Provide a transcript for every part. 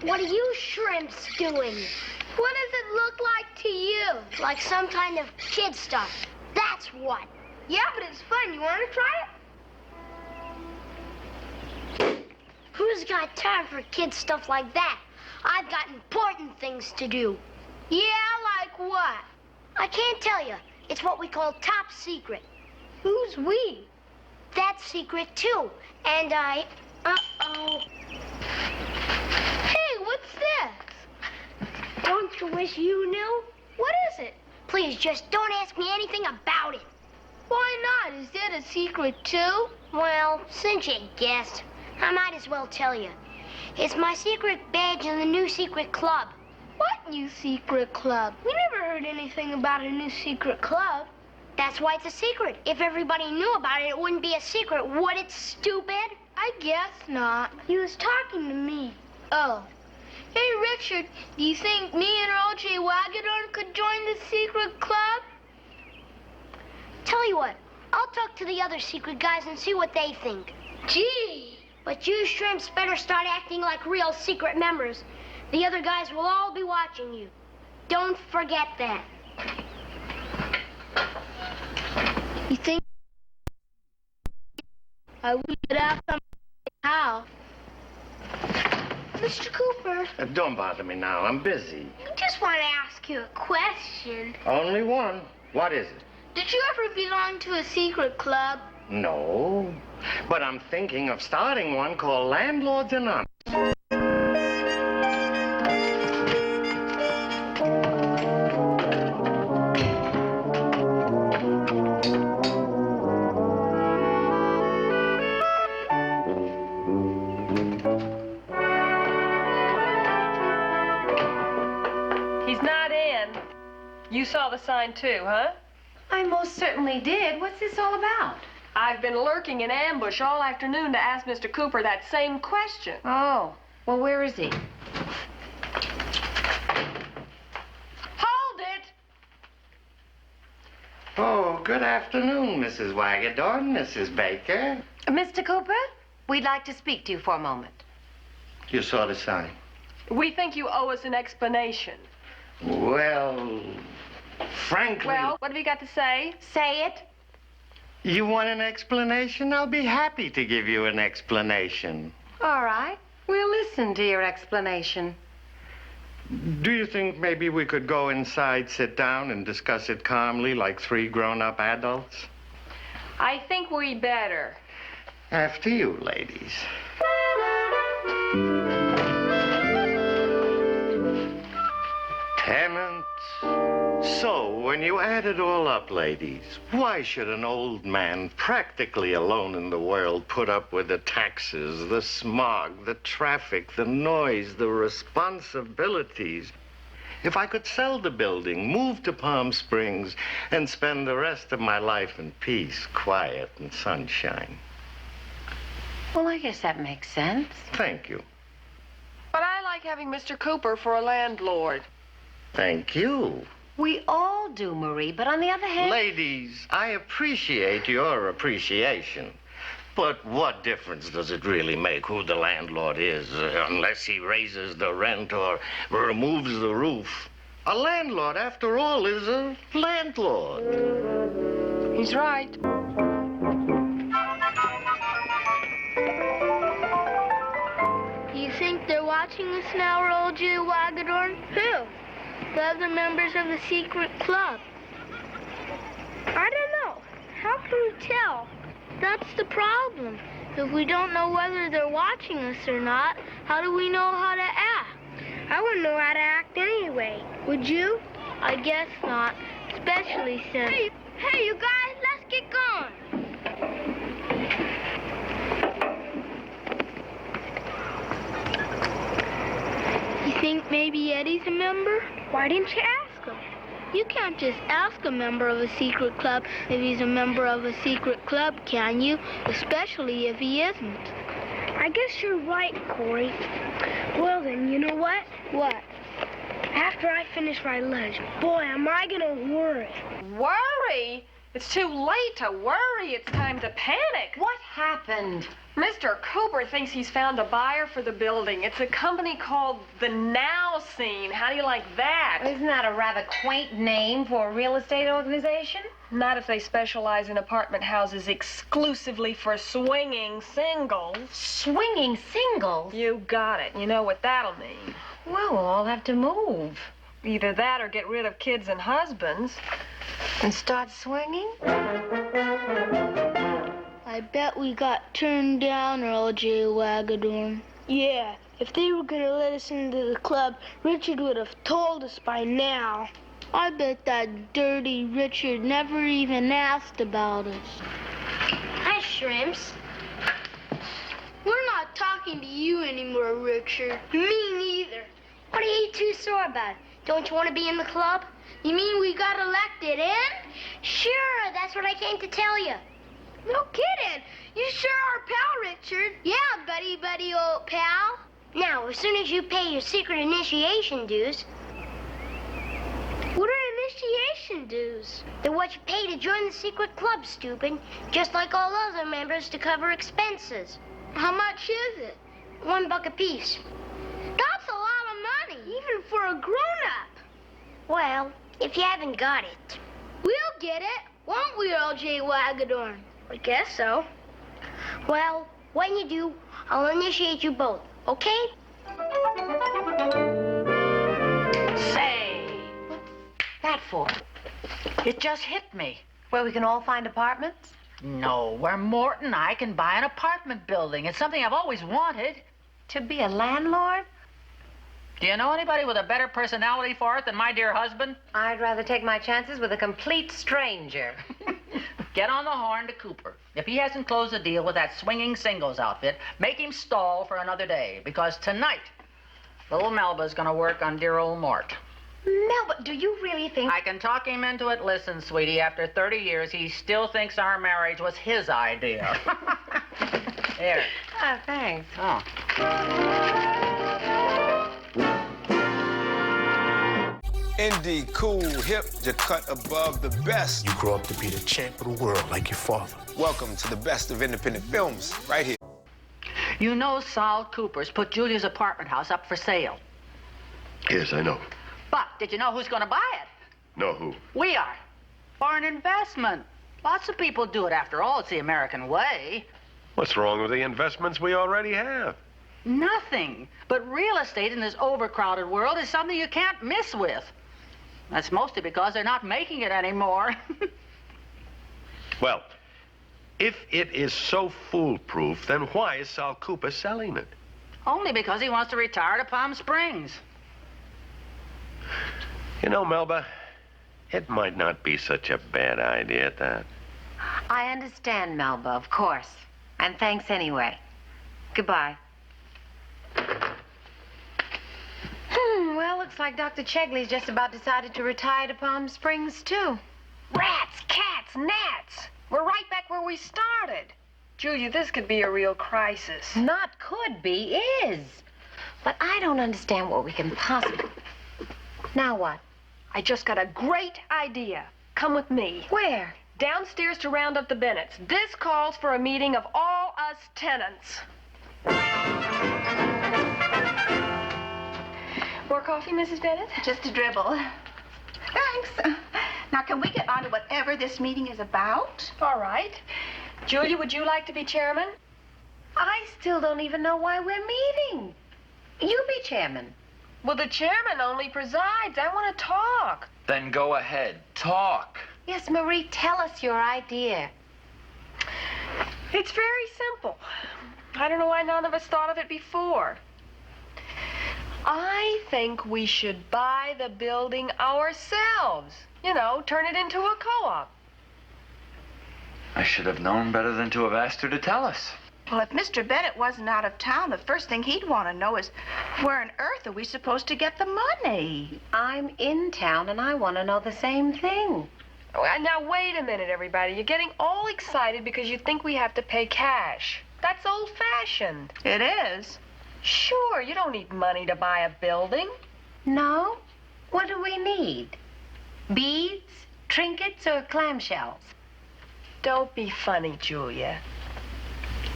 What are you shrimps doing? What does it look like to you? Like some kind of kid stuff. That's what. Yeah, but it's fun. You want to try it? Who's got time for kid stuff like that? I've got important things to do. Yeah, like what? I can't tell you. It's what we call top secret. Who's we? That's secret, too. And uh-oh. Hey, what's this? Don't you wish you knew? What is it? Please, just don't ask me anything about it. Why not? Is it a secret, too? Well, since you guessed, I might as well tell you. It's my secret badge in the new secret club. What new secret club? We never heard anything about a new secret club. That's why it's a secret. If everybody knew about it, it wouldn't be a secret, would it, stupid? I guess not. He was talking to me. Oh. Hey, Richard, do you think me and Earl J. Wagadorn could join the secret club? Tell you what, I'll talk to the other secret guys and see what they think. Gee. But you shrimps better start acting like real secret members. The other guys will all be watching you. Don't forget that. You think I would ask something how? Mr. Cooper. Don't bother me now. I'm busy. I just want to ask you a question. Only one. What is it? Did you ever belong to a secret club? No. But I'm thinking of starting one called Landlords Anonymous. He's not in. You saw the sign too, huh? I most certainly did. What's this all about? I've been lurking in ambush all afternoon to ask Mr. Cooper that same question. Oh, well, where is he? Hold it! Oh, good afternoon, Mrs. Wagadorn, Mrs. Baker. Mr. Cooper, we'd like to speak to you for a moment. You saw the sign. We think you owe us an explanation. Well, frankly... Well, what have you got to say? Say it. You want an explanation? I'll be happy to give you an explanation. All right. We'll listen to your explanation. Do you think maybe we could go inside, sit down, and discuss it calmly like three grown-up adults? I think we better. After you, ladies. Tenants. So, when you add it all up, ladies, why should an old man practically alone in the world put up with the taxes, the smog, the traffic, the noise, the responsibilities? If I could sell the building, move to Palm Springs, and spend the rest of my life in peace, quiet, and sunshine. Well, I guess that makes sense. Thank you. But I like having Mr. Cooper for a landlord. Thank you. We all do, Marie, but on the other hand... Ladies, I appreciate your appreciation. But what difference does it really make who the landlord is, unless he raises the rent or removes the roof? A landlord, after all, is a landlord. He's right. Do you think they're watching us now, Earl J. Wagadorn? Who? The other members of the secret club. I don't know. How can we tell? That's the problem. If we don't know whether they're watching us or not, how do we know how to act? I wouldn't know how to act anyway. Would you? I guess not, especially since... Hey, you guys, let's get going. You think maybe Eddie's a member? Why didn't you ask him? You can't just ask a member of a secret club if he's a member of a secret club, can you? Especially if he isn't. I guess you're right, Corey. Well then, you know what? What? After I finish my lunch, boy, am I gonna worry. Worry? It's too late to worry. It's time to panic. What happened? Mr. Cooper thinks he's found a buyer for the building. It's a company called The Now Scene. How do you like that? Isn't that a rather quaint name for a real estate organization? Not if they specialize in apartment houses exclusively for swinging singles. Swinging singles? You got it. You know what that'll mean. Well, we'll all have to move. Either that or get rid of kids and husbands. And start swinging? I bet we got turned down, Earl J. Wagadorn. Yeah, if they were gonna let us into the club, Richard would have told us by now. I bet that dirty Richard never even asked about us. Hi, Shrimps. We're not talking to you anymore, Richard. Me neither. What are you two sore about? Don't you want to be in the club? You mean we got elected in? Sure, that's what I came to tell you. No kidding. You sure are, pal, Richard. Yeah, buddy, old pal. Now, as soon as you pay your secret initiation dues, What are initiation dues? they're what you pay to join the secret club, stupid. Just like all other members to cover expenses. How much is it? $1 apiece. That's a lot of money, even for a grown-up. Well, if you haven't got it. We'll get it, won't we, Earl J. Wagadorn? I guess so. Well, when you do, I'll initiate you both, okay? Say, what's that for? It just hit me. Where we can all find apartments? No, where Mort and I can buy an apartment building. It's something I've always wanted. To be a landlord? Do you know anybody with a better personality for it than my dear husband? I'd rather take my chances with a complete stranger. Get on the horn to Cooper. If he hasn't closed the deal with that swinging singles outfit, make him stall for another day, because tonight, little Melba's gonna work on dear old Mort. Melba, do you really think... I can talk him into it. Listen, sweetie, after 30 years, he still thinks our marriage was his idea. Here. Ah, thanks. Oh. Indie, cool, hip, you cut above the best. You grow up to be the champ of the world like your father. Welcome to the best of independent films, right here. You know Sol Cooper's put Julia's apartment house up for sale. Yes, I know. But did you know who's going to buy it? No, who? We are. For an investment. Lots of people do it. After all, it's the American way. What's wrong with the investments we already have? Nothing. But real estate in this overcrowded world is something you can't miss with. That's mostly because they're not making it anymore. Well, if it is so foolproof, then why is Sal Cooper selling it? Only because he wants to retire to Palm Springs. You know, Melba, it might not be such a bad idea at that. I understand, Melba, of course. And thanks anyway. Goodbye. Well, looks like Dr. Chegley's just about decided to retire to Palm Springs, too. Rats, cats, gnats. We're right back where we started. Julia, this could be a real crisis. Not could be, is. But I don't understand what we can possibly... Now what? I just got a great idea. Come with me. Where? Downstairs to round up the Bennetts. This calls for a meeting of all us tenants. More coffee, Mrs. Bennett? Just a dribble. Thanks. Now, can we get on to whatever this meeting is about? All right. Julia, would you like to be chairman? I still don't even know why we're meeting. You be chairman. Well, the chairman only presides. I want to talk. Then go ahead. Talk. Yes, Marie, tell us your idea. It's very simple. I don't know why none of us thought of it before. I think we should buy the building ourselves. You know, turn it into a co-op. I should have known better than to have asked her to tell us. Well, if Mr. Bennett wasn't out of town, the first thing he'd want to know is where on earth are we supposed to get the money? I'm in town, and I want to know the same thing. Now, wait a minute, everybody. You're getting all excited because you think we have to pay cash. That's old-fashioned. It is. Sure, you don't need money to buy a building. No? What do we need? Beads, trinkets, or clamshells? Don't be funny, Julia.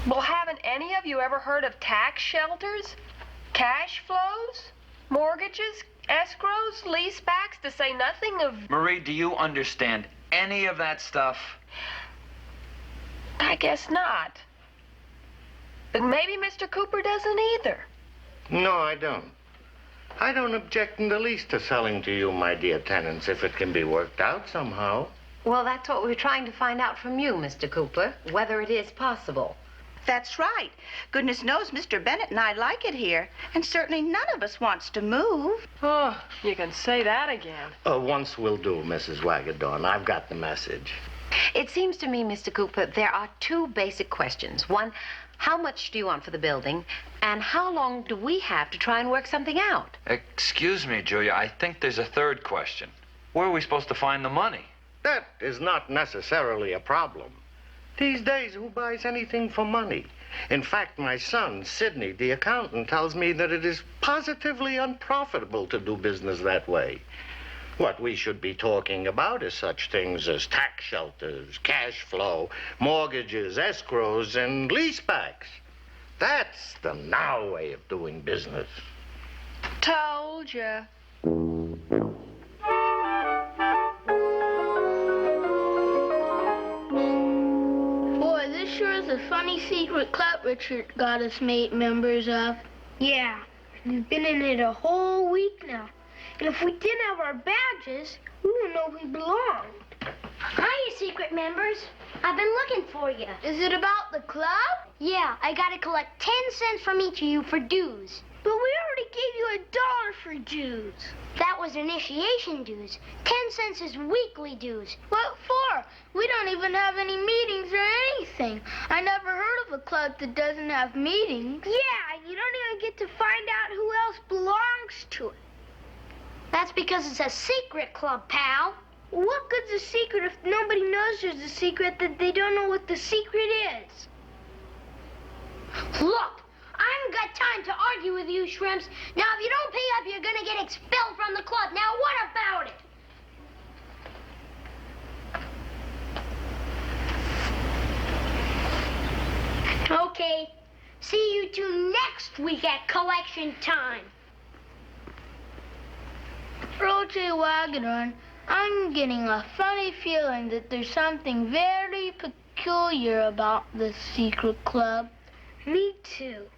Well, haven't any of you ever heard of tax shelters? Cash flows? Mortgages? Escrows? Leasebacks? To say nothing of... Marie, do you understand any of that stuff? I guess not. But maybe Mr. Cooper doesn't either. No, I don't. I don't object in the least to selling to you, my dear tenants, if it can be worked out somehow. Well, that's what we're trying to find out from you, Mr. Cooper, whether it is possible. That's right. Goodness knows Mr. Bennett and I like it here, and certainly none of us wants to move. Oh, you can say that again. Once will do, Mrs. Wagedorn. I've got the message. It seems to me, Mr. Cooper, there are two basic questions. One, how much do you want for the building? And how long do we have to try and work something out? Excuse me, Julia, I think there's a third question. Where are we supposed to find the money? That is not necessarily a problem. These days, who buys anything for money? In fact, my son, Sidney, the accountant, tells me that it is positively unprofitable to do business that way. What we should be talking about is such things as tax shelters, cash flow, mortgages, escrows, and leasebacks. That's the now way of doing business. Told ya. Boy, this sure is a funny secret club Richard got us made members of. Yeah, we've been in it a whole week now. And if we didn't have our badges, we wouldn't know we belonged. Hi, you secret members. I've been looking for you. Is it about the club? Yeah, I gotta collect 10 cents from each of you for dues. But we already gave you $1 for dues. That was initiation dues. 10 cents is weekly dues. What for? We don't even have any meetings or anything. I never heard of a club that doesn't have meetings. Yeah, you don't even get to find out who else belongs to it. That's because it's a secret club, pal. What good's a secret if nobody knows there's a secret that they don't know what the secret is? Look, I haven't got time to argue with you, shrimps. Now, if you don't pay up, you're gonna get expelled from the club. Now, what about it? Okay, see you two next week at collection time. Roger Wagedorn, I'm getting a funny feeling that there's something very peculiar about this secret club. Me too.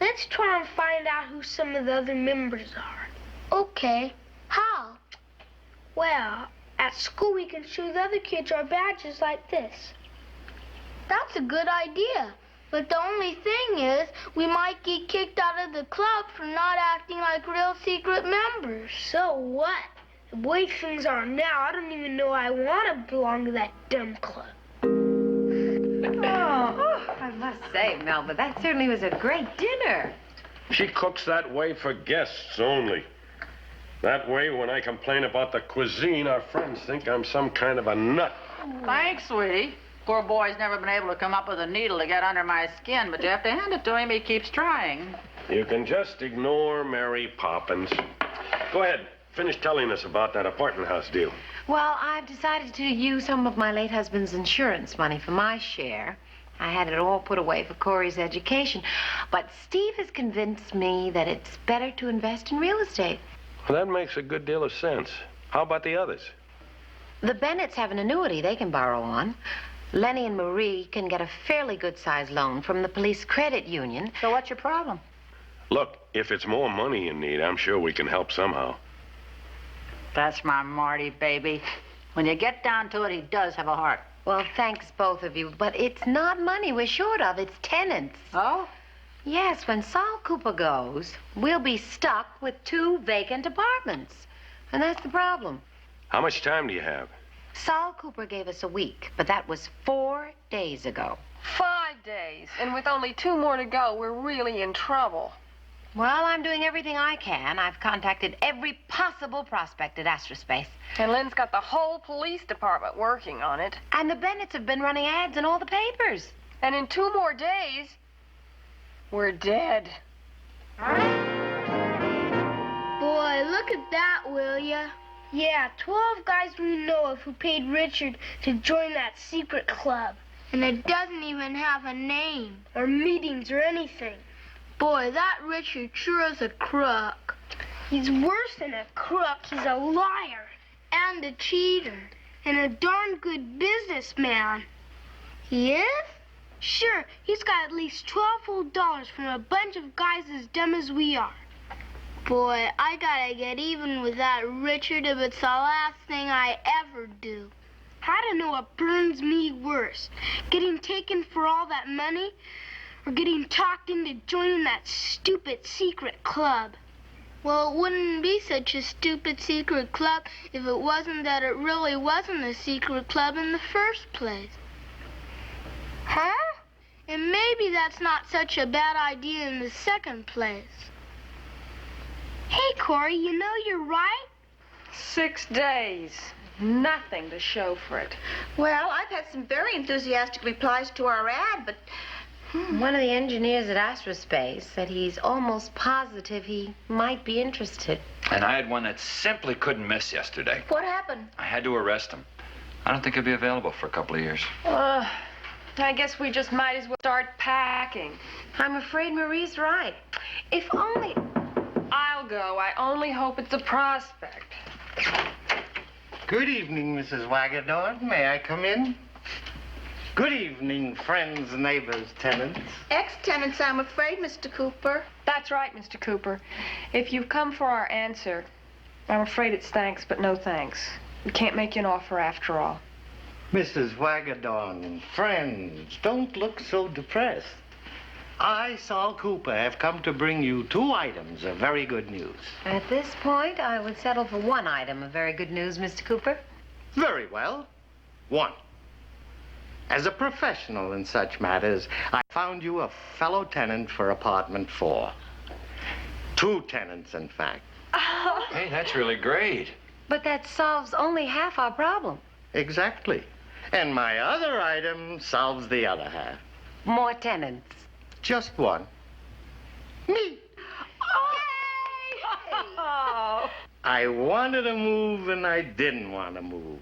Let's try and find out who some of the other members are. Okay. How? Well, at school we can show the other kids our badges like this. That's a good idea. But the only thing is, we might get kicked out of the club for not acting like real secret members. So what? The way things are now, I don't even know I want to belong to that dumb club. Oh, I must say, Melba, that certainly was a great dinner. She cooks that way for guests only. That way, when I complain about the cuisine, our friends think I'm some kind of a nut. Thanks, sweetie. Poor boy's never been able to come up with a needle to get under my skin, but you have to hand it to him. He keeps trying. You can just ignore Mary Poppins. Go ahead. Finish telling us about that apartment house deal. Well, I've decided to use some of my late husband's insurance money for my share. I had it all put away for Corey's education. But Steve has convinced me that it's better to invest in real estate. Well, that makes a good deal of sense. How about the others? The Bennetts have an annuity they can borrow on. Lenny and Marie can get a fairly good-sized loan from the police credit union. So what's your problem? Look, if it's more money you need, I'm sure we can help somehow. That's my Marty, baby. When you get down to it, he does have a heart. Well, thanks, both of you. But it's not money we're short of. It's tenants. Oh? Yes, when Saul Cooper goes, we'll be stuck with 2 vacant apartments. And that's the problem. How much time do you have? Saul Cooper gave us a week, but that was 4 days ago. 5 days, and with only 2 more to go, we're really in trouble. Well, I'm doing everything I can. I've contacted every possible prospect at Astrospace. And Lynn's got the whole police department working on it. And the Bennetts have been running ads in all the papers. And in 2 more days, we're dead. Boy, look at that, will ya? Yeah, 12 guys we know of who paid Richard to join that secret club. And it doesn't even have a name. Or meetings or anything. Boy, that Richard sure is a crook. He's worse than a crook. He's a liar. And a cheater. And a darn good businessman. He is? Sure, he's got at least $12 whole from a bunch of guys as dumb as we are. Boy, I gotta get even with that Richard if it's the last thing I ever do. I don't know what burns me worse. Getting taken for all that money or getting talked into joining that stupid secret club. Well, it wouldn't be such a stupid secret club if it wasn't that it really wasn't a secret club in the first place. Huh? And maybe that's not such a bad idea in the second place. Hey, Corey, you know you're right. 6 days. Nothing to show for it. Well, I've had some very enthusiastic replies to our ad, but... One of the engineers at Astrospace said he's almost positive he might be interested. And I had one that simply couldn't miss yesterday. What happened? I had to arrest him. I don't think he'll be available for a couple of years. I guess we just might as well start packing. I'm afraid Marie's right. If only... I'll go. I only hope it's a prospect. Good evening, Mrs. Wagedorn. May I come in? Good evening, friends, neighbors, tenants. Ex-tenants, I'm afraid, Mr. Cooper. That's right, Mr. Cooper. If you've come for our answer, I'm afraid it's thanks, but no thanks. We can't make you an offer after all. Mrs. Wagedorn, friends, don't look so depressed. I, Saul Cooper, have come to bring you 2 items of very good news. At this point, I would settle for 1 item of very good news, Mr. Cooper. Very well. 1. As a professional in such matters, I found you a fellow tenant for apartment 4. 2 tenants, in fact. Hey, that's really great. But that solves only half our problem. Exactly. And my other item solves the other half. More tenants. Just 1. Me. Oh. I wanted to move and I didn't want to move.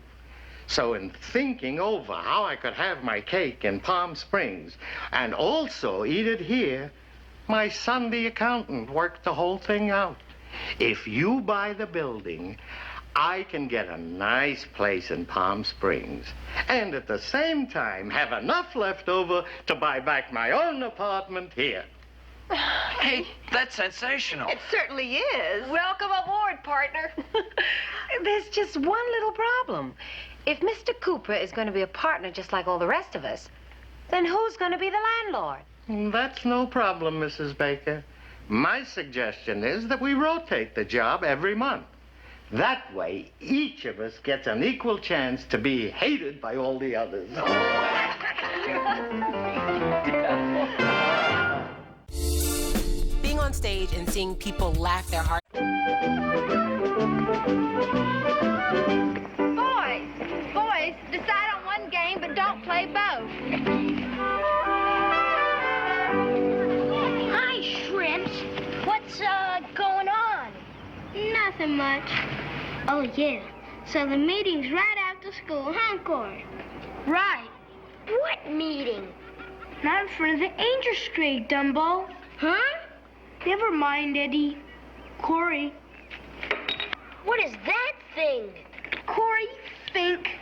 So in thinking over how I could have my cake in Palm Springs and also eat it here, my son, the accountant, worked the whole thing out. If you buy the building, I can get a nice place in Palm Springs and at the same time have enough left over to buy back my own apartment here. Hey, that's sensational. It certainly is. Welcome aboard, partner. There's just one little problem. If Mr. Cooper is going to be a partner just like all the rest of us, then who's going to be the landlord? That's no problem, Mrs. Baker. My suggestion is that we rotate the job every month. That way, each of us gets an equal chance to be hated by all the others. Being on stage and seeing people laugh their heart. Boys, decide on one game, but don't play both. Hi, Shrimps. What's, going on? Nothing much. Oh, yeah. So the meeting's right after school, huh, Corey? Right. What meeting? Not in front of the Angel Street, Dumbo. Huh? Never mind, Eddie. Corey. What is that thing? Corey, think.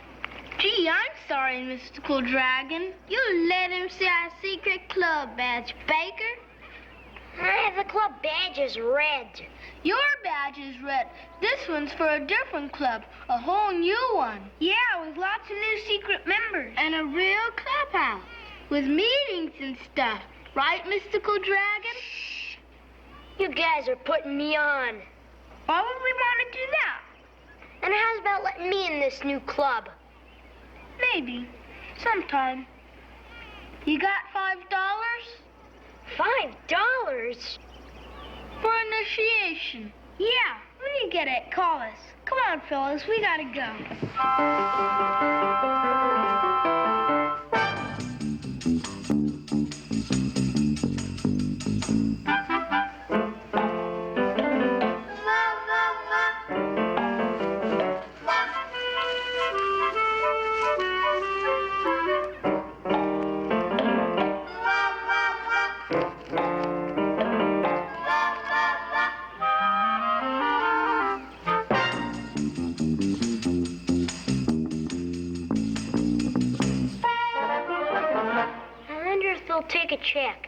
Gee, I'm sorry, Mystical Dragon. You let him see our secret club badge, Baker. The club badge is red. Your badge is red. This one's for a different club, a whole new one. Yeah, with lots of new secret members. And a real clubhouse with meetings and stuff. Right, Mystical Dragon? Shh. You guys are putting me on. Why would we want to do that? And how's about letting me in this new club? Maybe. Sometime. You got $5? $5? For initiation. Yeah, when you get it, call us. Come on, fellas, we gotta go. take a check.